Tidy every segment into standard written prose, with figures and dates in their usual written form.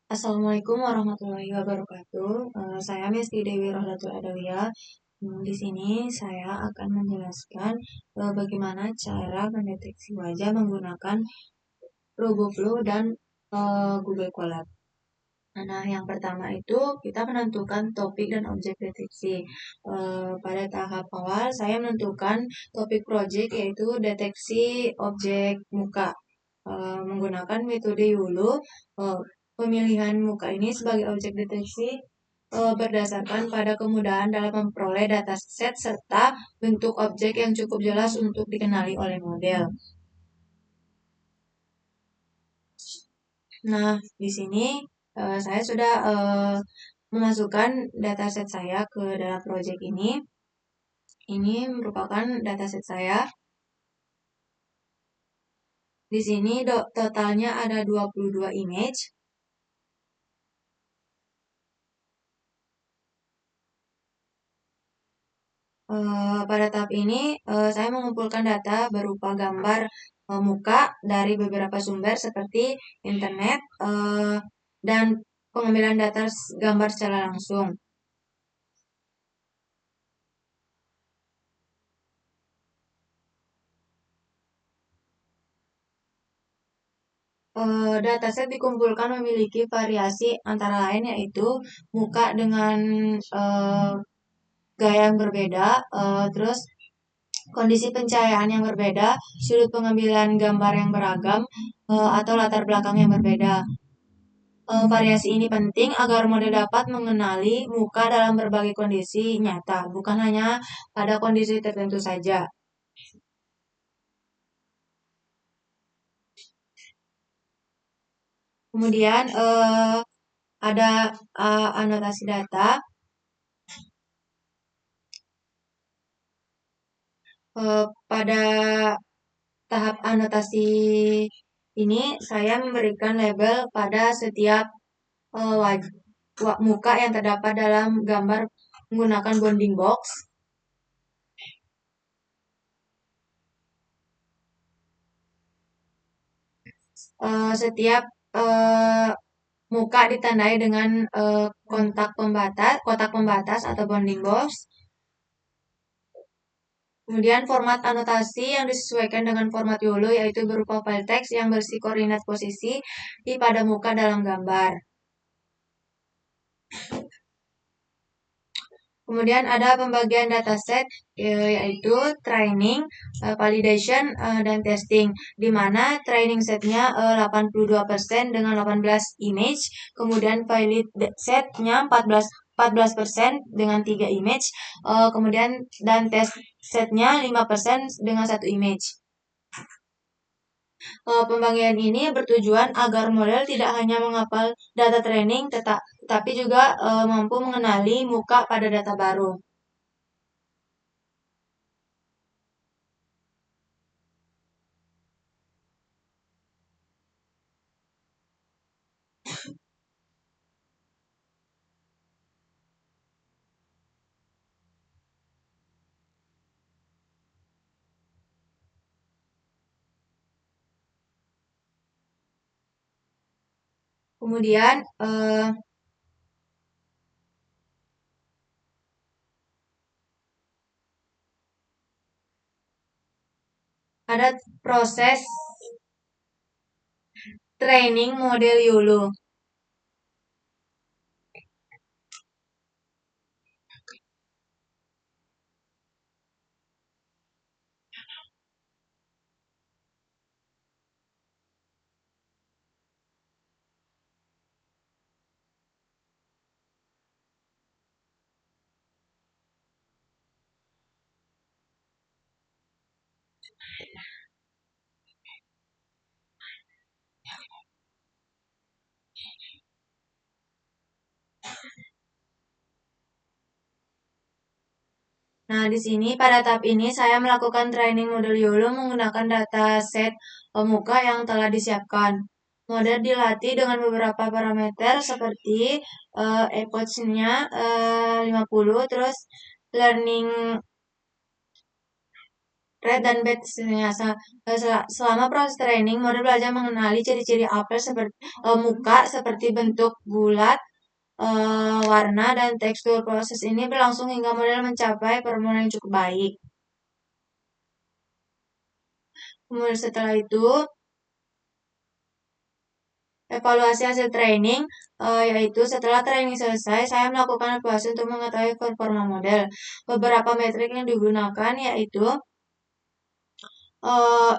Assalamualaikum warahmatullahi wabarakatuh. Saya Mesti Dewi Rohlatul Adawiyah. Di sini saya akan menjelaskan bagaimana cara mendeteksi wajah menggunakan RoboFlow dan Google Colab. Nah, yang pertama itu kita menentukan topik dan objek deteksi. Pada tahap awal saya menentukan topik project yaitu deteksi objek muka. Menggunakan metode YOLO, pemilihan muka ini sebagai objek deteksi berdasarkan pada kemudahan dalam memperoleh dataset serta bentuk objek yang cukup jelas untuk dikenali oleh model. Nah, di sini saya sudah memasukkan dataset saya ke dalam project ini. Ini merupakan dataset saya. Di sini totalnya ada 22 image. Pada tahap ini saya mengumpulkan data berupa gambar muka dari beberapa sumber seperti internet dan pengambilan data gambar secara langsung. Dataset dikumpulkan memiliki variasi antara lain yaitu muka dengan gaya yang berbeda, terus kondisi pencahayaan yang berbeda, sudut pengambilan gambar yang beragam, atau latar belakang yang berbeda. Variasi ini penting agar model dapat mengenali muka dalam berbagai kondisi nyata, bukan hanya pada kondisi tertentu saja. Kemudian ada anotasi data. Pada tahap anotasi ini saya memberikan label pada setiap muka yang terdapat dalam gambar menggunakan bounding box. Setiap muka ditandai dengan kotak pembatas atau bounding box. Kemudian format anotasi yang disesuaikan dengan format YOLO yaitu berupa file text yang berisi koordinat posisi pada muka dalam gambar. Kemudian ada pembagian dataset yaitu training, validation, dan testing, di mana training setnya 82% dengan 18 image, kemudian valid setnya 14% dengan 3 image, kemudian dan test setnya 5% dengan 1 image. Pembagian ini bertujuan agar model tidak hanya menghafal data training, tetapi juga mampu mengenali muka pada data baru. Kemudian ada proses training model YOLO. Nah, di sini pada tahap ini saya melakukan training model YOLO menggunakan dataset muka yang telah disiapkan. Model dilatih dengan beberapa parameter seperti epoch-nya 50, terus learning red dan bad selama proses training, model belajar mengenali ciri-ciri apel seperti muka seperti bentuk bulat, warna dan tekstur. Proses ini berlangsung hingga model mencapai performa yang cukup baik. Kemudian setelah itu evaluasi hasil training, yaitu setelah training selesai, saya melakukan evaluasi untuk mengetahui performa model. Beberapa metrik yang digunakan yaitu uh,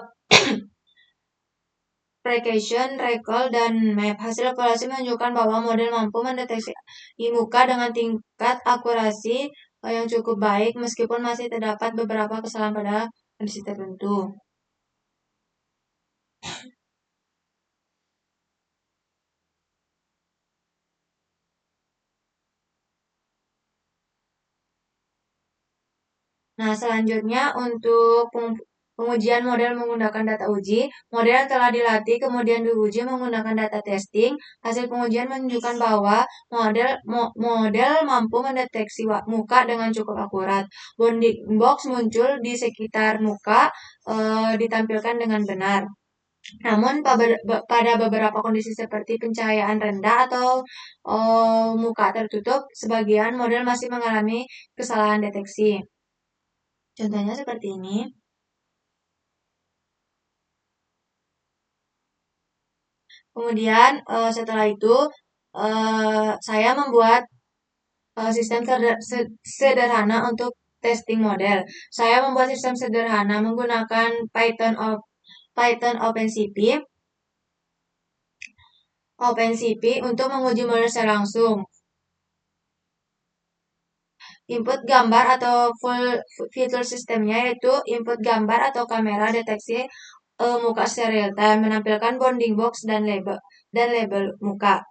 precision, recall, dan map. Hasil evaluasi menunjukkan bahwa model mampu mendeteksi muka dengan tingkat akurasi yang cukup baik, meskipun masih terdapat beberapa kesalahan pada kondisi tertentu. Nah, selanjutnya untuk pengujian model menggunakan data uji, model yang telah dilatih kemudian diuji menggunakan data testing. Hasil pengujian menunjukkan bahwa model mampu mendeteksi muka dengan cukup akurat. Bounding box muncul di sekitar muka, ditampilkan dengan benar. Namun pada beberapa kondisi seperti pencahayaan rendah atau muka tertutup, sebagian model masih mengalami kesalahan deteksi. Contohnya seperti ini. Kemudian setelah itu saya membuat sistem sederhana untuk testing model. Saya membuat sistem sederhana menggunakan Python OpenCV untuk menguji model secara langsung. Input gambar atau full feature sistemnya yaitu input gambar atau kamera deteksi muka secara real time, menampilkan bounding box dan label muka.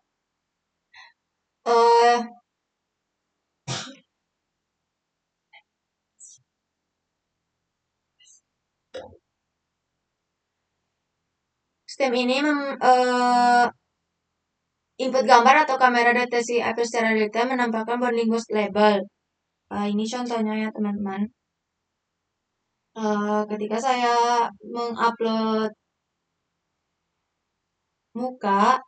Sistem ini input gambar atau kamera deteksi apel secara real time menampilkan bounding box label. Ini contohnya ya teman-teman. Ketika saya mengupload muka,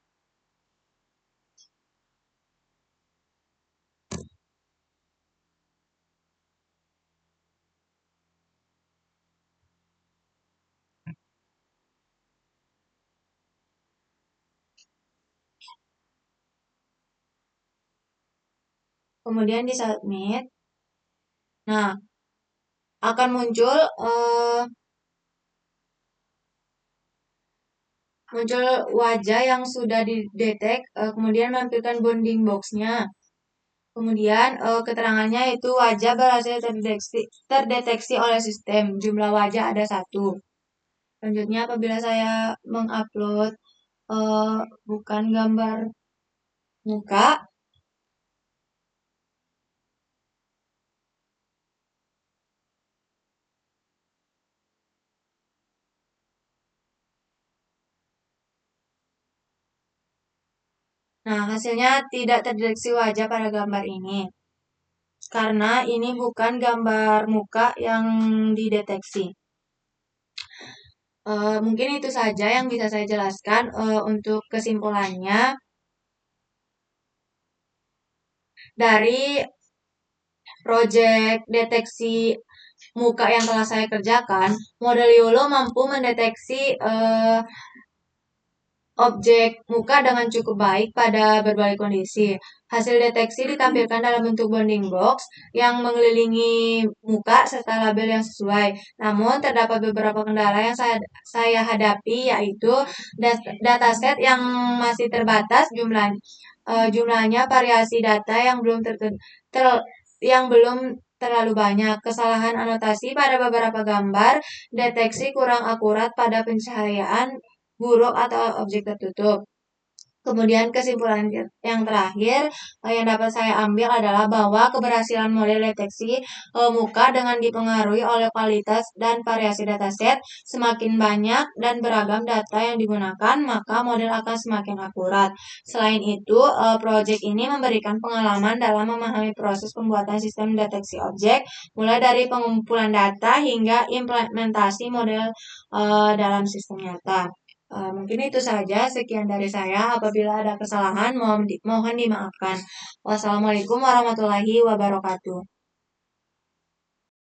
kemudian di submit, nah akan muncul wajah yang sudah didetek, kemudian menampilkan bounding box-nya. Kemudian keterangannya itu wajah berhasil terdeteksi oleh sistem. Jumlah wajah ada 1. Selanjutnya apabila saya mengupload bukan gambar muka, nah hasilnya tidak terdeteksi wajah pada gambar ini. Karena ini bukan gambar muka yang dideteksi. Mungkin itu saja yang bisa saya jelaskan. Untuk kesimpulannya, dari proyek deteksi muka yang telah saya kerjakan, model YOLO mampu mendeteksi objek muka dengan cukup baik pada berbagai kondisi. Hasil deteksi ditampilkan dalam bentuk bounding box yang mengelilingi muka serta label yang sesuai. Namun terdapat beberapa kendala yang saya hadapi, yaitu dataset yang masih terbatas jumlahnya, variasi data yang belum terlalu banyak, kesalahan anotasi pada beberapa gambar, deteksi kurang akurat pada pencahayaan buruk atau objek tertutup. Kemudian kesimpulan yang terakhir yang dapat saya ambil adalah bahwa keberhasilan model deteksi muka dengan dipengaruhi oleh kualitas dan variasi dataset. Semakin banyak dan beragam data yang digunakan, maka model akan semakin akurat. Selain itu, proyek ini memberikan pengalaman dalam memahami proses pembuatan sistem deteksi objek, mulai dari pengumpulan data hingga implementasi model dalam sistem nyata. Mungkin itu saja. Sekian dari saya. Apabila ada kesalahan, mohon dimaafkan. Wassalamualaikum warahmatullahi wabarakatuh.